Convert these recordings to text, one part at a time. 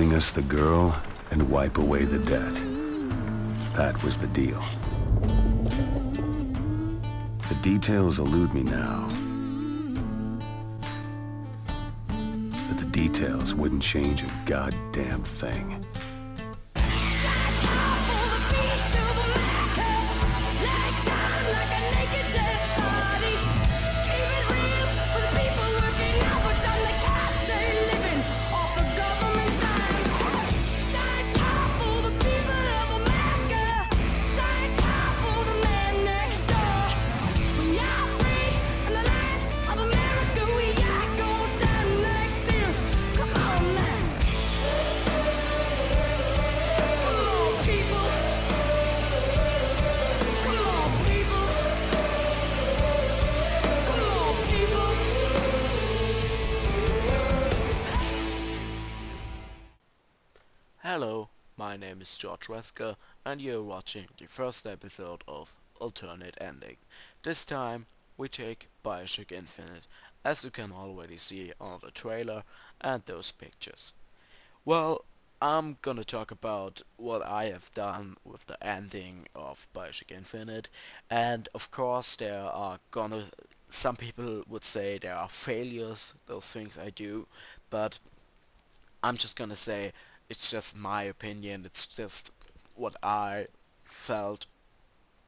bring us the girl and wipe away the debt. That was the deal. The details elude me now. But the details wouldn't change a goddamn thing. Hello, my name is George Wesker and you're watching the first episode of Alternate Ending. This time we take Bioshock Infinite, as you can already see on the trailer and those pictures. Well, I'm gonna talk about what I have done with the ending of Bioshock Infinite, and of course some people would say there are failures, those things I do, but I'm just gonna say it's just my opinion. It's just what I felt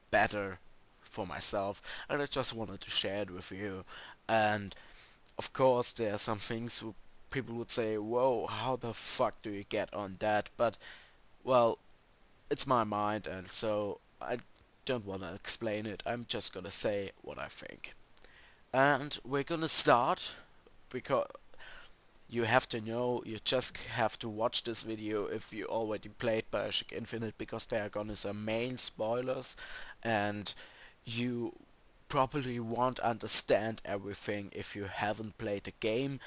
better for myself, and I just wanted to share it with you. And of course, there are some things people would say, "Whoa, how the fuck do you get on that?" But well, it's my mind, and so I don't want to explain it. I'm just gonna say what I think. And we're gonna start because you have to know, you just have to watch this video if you already played Bioshock Infinite, because there are gonna some main spoilers and you probably won't understand everything if you haven't played the game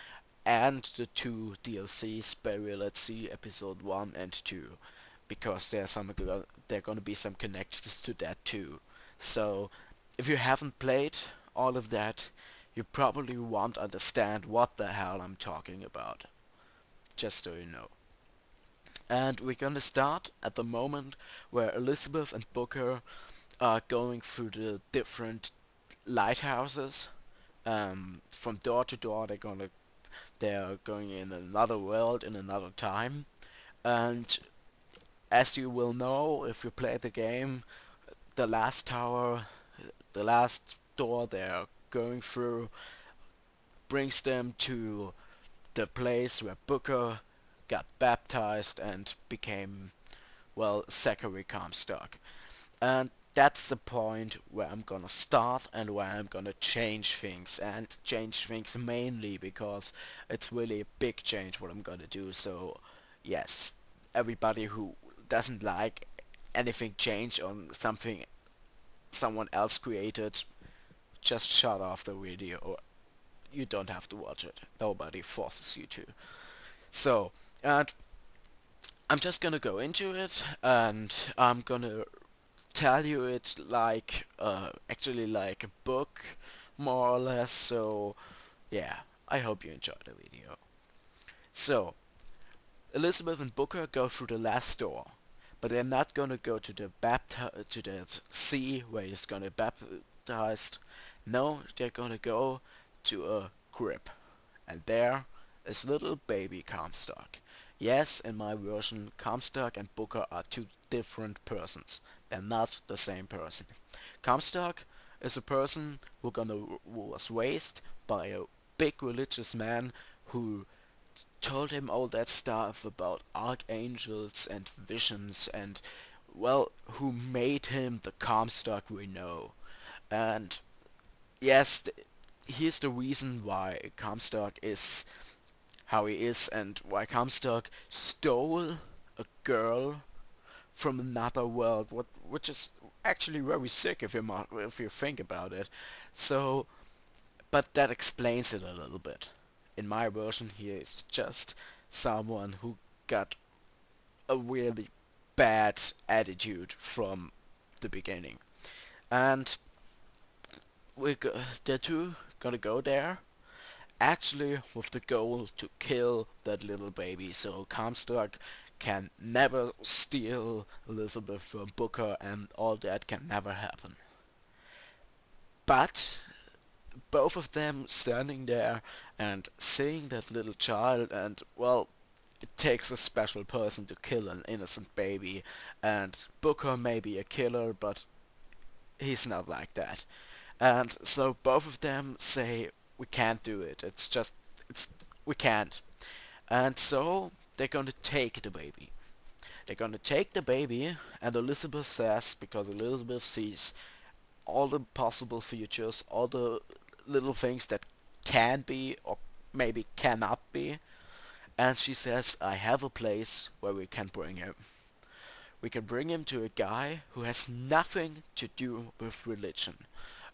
and the two DLCs, Burial at Sea Episode 1 and 2, because there are gonna be some connections to that too. So if you haven't played all of that, you probably won't understand what the hell I'm talking about, just so you know. And we're gonna start at the moment where Elizabeth and Booker are going through the different lighthouses. From door to door, they're going in another world, in another time. And as you will know if you play the game, the last tower, the last door they're going through brings them to the place where Booker got baptized and became, well, Zachary Comstock. And that's the point where I'm gonna start and where I'm gonna change things, and change things mainly because it's really a big change what I'm gonna do. So yes, everybody who doesn't like anything change on something someone else created, just shut off the video, or you don't have to watch it. Nobody forces you to. So, and I'm just gonna go into it, and I'm gonna tell you it like actually like a book, more or less. So yeah, I hope you enjoy the video. So Elizabeth and Booker go through the last door, but they're not gonna go to to the sea where he's gonna baptized. No, they're gonna go to a crib, and there is little baby Comstock. Yes, in my version, Comstock and Booker are two different persons. They're not the same person. Comstock is a person who was raised by a big religious man who told him all that stuff about archangels and visions, and well, who made him the Comstock we know. And yes, here's the reason why Comstock is how he is, and why Comstock stole a girl from another world, which is actually very sick if you think about it. So, but that explains it a little bit. In my version here, it's just someone who got a really bad attitude from the beginning. And the two gonna go there, actually with the goal to kill that little baby so Comstock can never steal Elizabeth from Booker and all that can never happen. But both of them standing there and seeing that little child, and well, it takes a special person to kill an innocent baby, and Booker may be a killer, but he's not like that. And so both of them say, we can't do it. It's, we can't. And so they're going to take the baby. They're going to take the baby, and Elizabeth says, because Elizabeth sees all the possible futures, all the little things that can be or maybe cannot be, and she says, I have a place where we can bring him. We can bring him to a guy who has nothing to do with religion.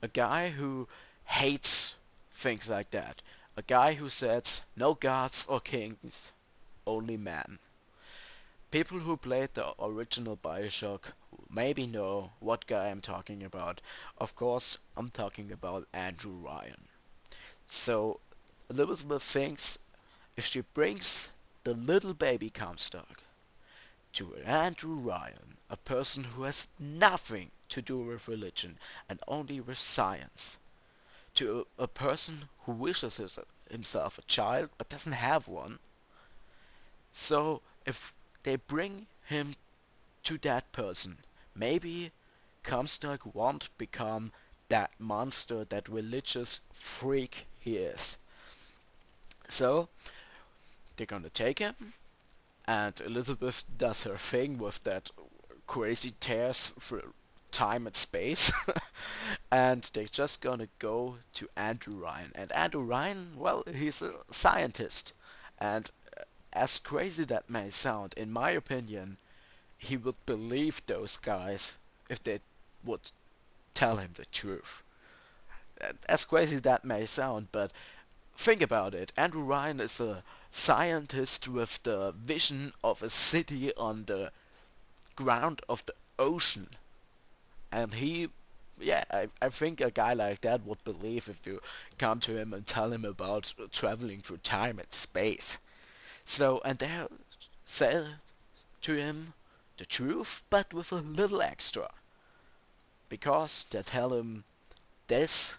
A guy who hates things like that. A guy who says, no gods or kings, only man. People who played the original Bioshock maybe know what guy I'm talking about. Of course, I'm talking about Andrew Ryan. So, Elizabeth thinks if she brings the little baby Comstock to Andrew Ryan, a person who has nothing to do with religion and only with science, to a person who wishes himself a child but doesn't have one, so if they bring him to that person, maybe Comstock won't become that monster, that religious freak he is. So they're gonna take him, and Elizabeth does her thing with that crazy tears through time and space, and they're just gonna go to Andrew Ryan. And Andrew Ryan, well, he's a scientist, and as crazy that may sound, in my opinion, he would believe those guys if they would tell him the truth. As crazy that may sound, but think about it. Andrew Ryan is a scientist with the vision of a city on the ground of the ocean. And I think a guy like that would believe if you come to him and tell him about traveling through time and space. So, and they say to him the truth, but with a little extra. Because they tell him this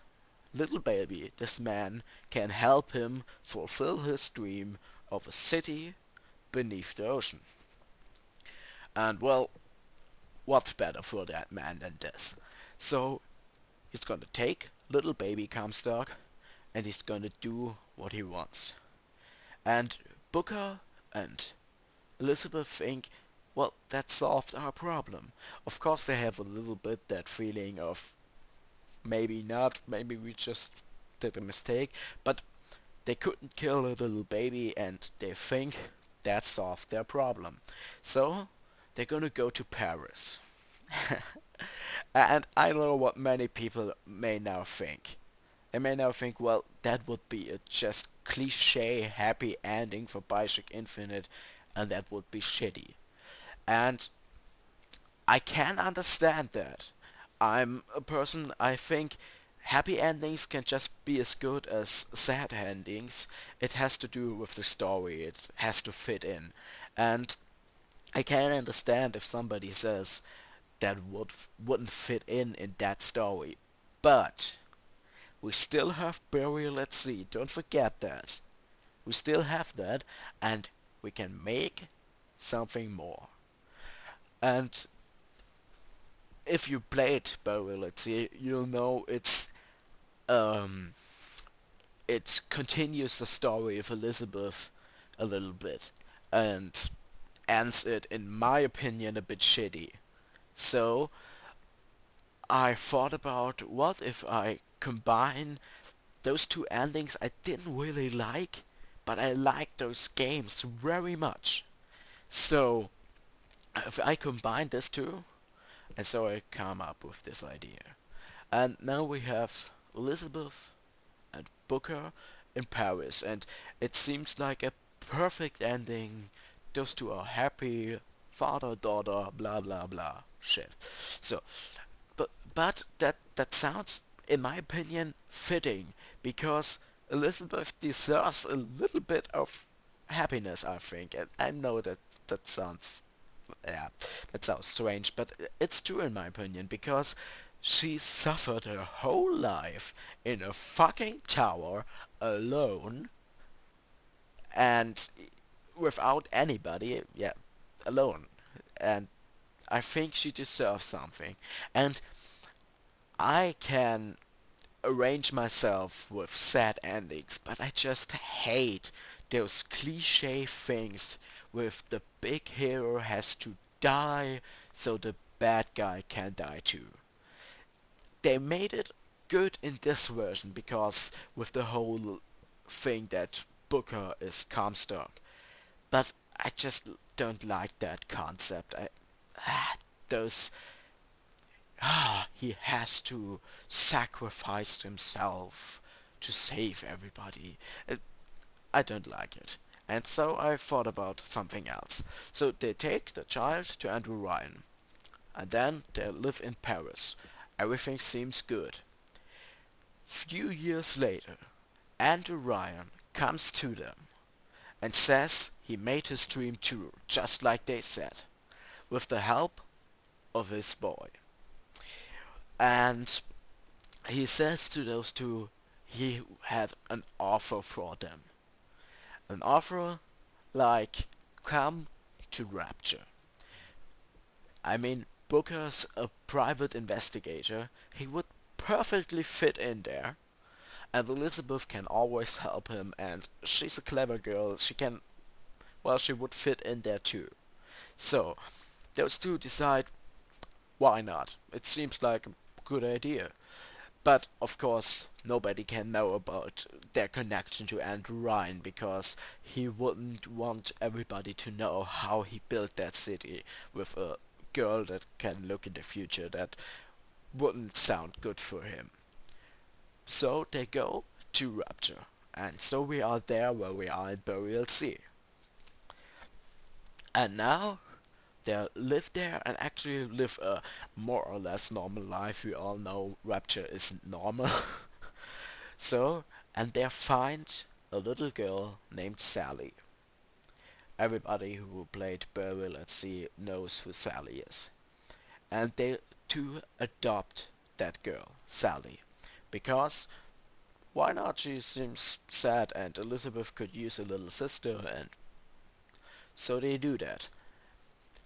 little baby, this man, can help him fulfill his dream of a city beneath the ocean. And well, what's better for that man than this? So he's gonna take little baby Comstock and he's gonna do what he wants. And Booker and Elizabeth think, well, that solved our problem. Of course, they have a little bit that feeling of maybe not, maybe we just did a mistake, but they couldn't kill a little baby and they think that solved their problem. So they're gonna go to Paris. And I know what many people may now think. They may now think, well, that would be a just cliche happy ending for Bioshock Infinite, and that would be shitty. And I can understand that. I'm a person, I think happy endings can just be as good as sad endings. It has to do with the story, it has to fit in. And I can understand if somebody says that wouldn't fit in that story. But we still have Burial at Sea, don't forget that. We still have that, and we can make something more. And if you played Burial at Sea, you'll know um it continues the story of Elizabeth a little bit and ends it, in my opinion, a bit shitty. So I thought about what if I combine those two endings I didn't really like, but I liked those games very much. So if I combine these two, and so I come up with this idea. And now we have Elizabeth and Booker in Paris, and it seems like a perfect ending. Those two are happy, father, daughter, blah blah blah shit. So, but that sounds, in my opinion, fitting because Elizabeth deserves a little bit of happiness, I think. And I know that that sounds, yeah, that sounds strange, but it's true in my opinion because she suffered her whole life in a fucking tower alone and without anybody, yeah, alone. And I think she deserves something. And I can arrange myself with sad endings, but I just hate those cliche things with the big hero has to die so the bad guy can die too. They made it good in this version because with the whole thing that Booker is Comstock, but I just don't like that concept. Those he has to sacrifice himself to save everybody. Uh, I don't like it. And so I thought about something else. So they take the child to Andrew Ryan, and then they live in Paris. Everything seems good. Few years later, Andrew Ryan comes to them and says he made his dream true, just like they said, with the help of his boy. And he says to those two he had an offer for them. An offer like, come to Rapture. I mean, Booker's a private investigator. He would perfectly fit in there. And Elizabeth can always help him, and she's a clever girl. She can, well, she would fit in there too. So, those two decide, why not? It seems like a good idea. But of course, nobody can know about their connection to Andrew Ryan because he wouldn't want everybody to know how he built that city with a girl that can look in the future. That wouldn't sound good for him. So they go to Rapture. And so we are there where we are in Burial Sea. And now they live there and actually live a more or less normal life. We all know Rapture isn't normal. So, and they find a little girl named Sally. Everybody who played Burial at Sea knows who Sally is. And they too adopt that girl, Sally. Because why not? She seems sad and Elizabeth could use a little sister, and so they do that.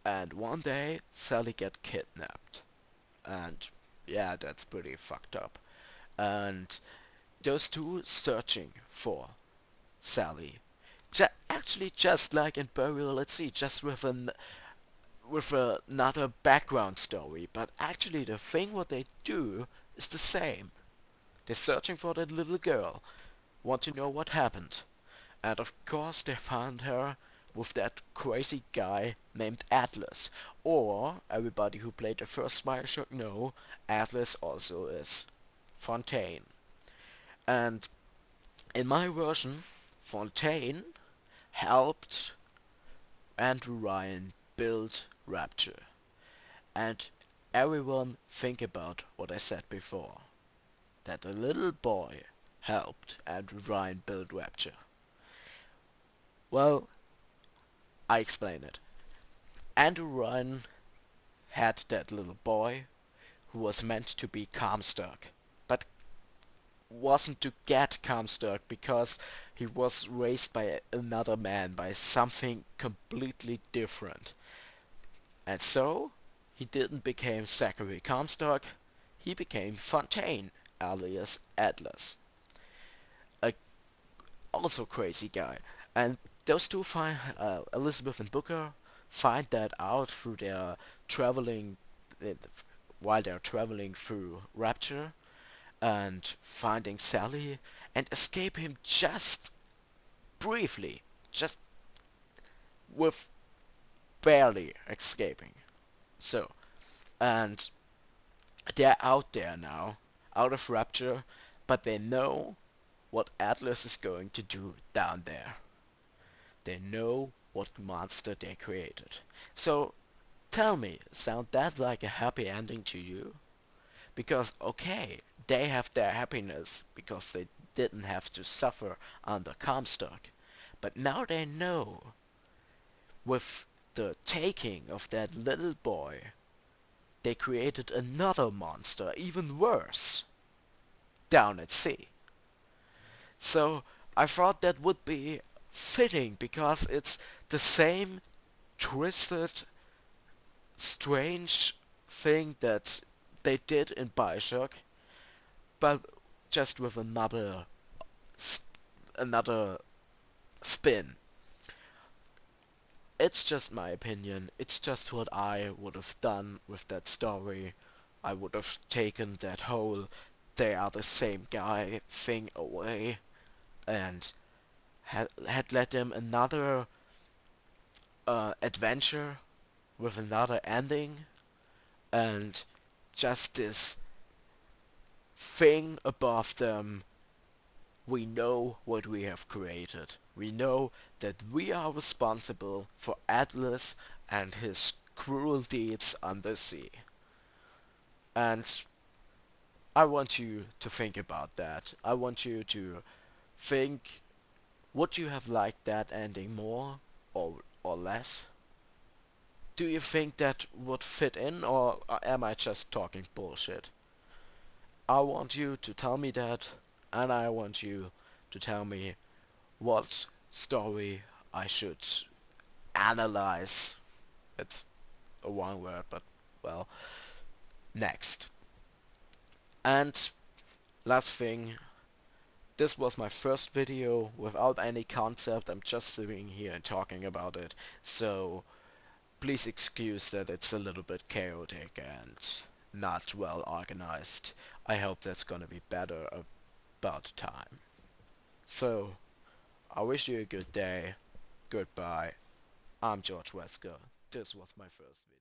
And one day Sally get kidnapped. And yeah, that's pretty fucked up. And those two searching for Sally. Actually, just like in Burial at Sea, just with another background story. But actually, the thing what they do is the same. They're searching for that little girl, want to know what happened, and of course they found her with that crazy guy named Atlas. Or everybody who played the first Bioshock know Atlas also is Fontaine. And in my version, Fontaine helped Andrew Ryan build Rapture. And everyone think about what I said before, that a little boy helped Andrew Ryan build Rapture. Well, I explain it. Andrew Ryan had that little boy who was meant to be Comstock, but wasn't to get Comstock because he was raised by another man, by something completely different. And so, he didn't become Zachary Comstock, he became Fontaine, alias Atlas. A also crazy guy. And those two find, Elizabeth and Booker, find that out through their traveling, uh, while they're traveling through Rapture, and finding Sally, and escape him just briefly, just with barely escaping. So, and they're out there now, out of Rapture, but they know what Atlas is going to do down there. They know what monster they created. So, tell me, sound that like a happy ending to you? Because, okay, they have their happiness because they didn't have to suffer under Comstock. But now they know, with the taking of that little boy, they created another monster, even worse, down at sea. So I thought that would be fitting because it's the same twisted, strange thing that they did in Bioshock, but just with another spin. It's just my opinion. It's just what I would have done with that story. I would have taken that whole "they are the same guy" thing away and had let him another adventure with another ending, and just this thing above them. We know what we have created. We know that we are responsible for Atlas and his cruel deeds on the sea. And I want you to think about that. I want you to think, would you have liked that ending more or less? Do you think that would fit in, or am I just talking bullshit? I want you to tell me that, and I want you to tell me what story I should analyze. It's a wrong word, but well, next. And last thing, this was my first video without any concept. I'm just sitting here and talking about it, so please excuse that it's a little bit chaotic and not well organized. I hope that's gonna be better about time. So, I wish you a good day. Goodbye. I'm George Wesker. This was my first video.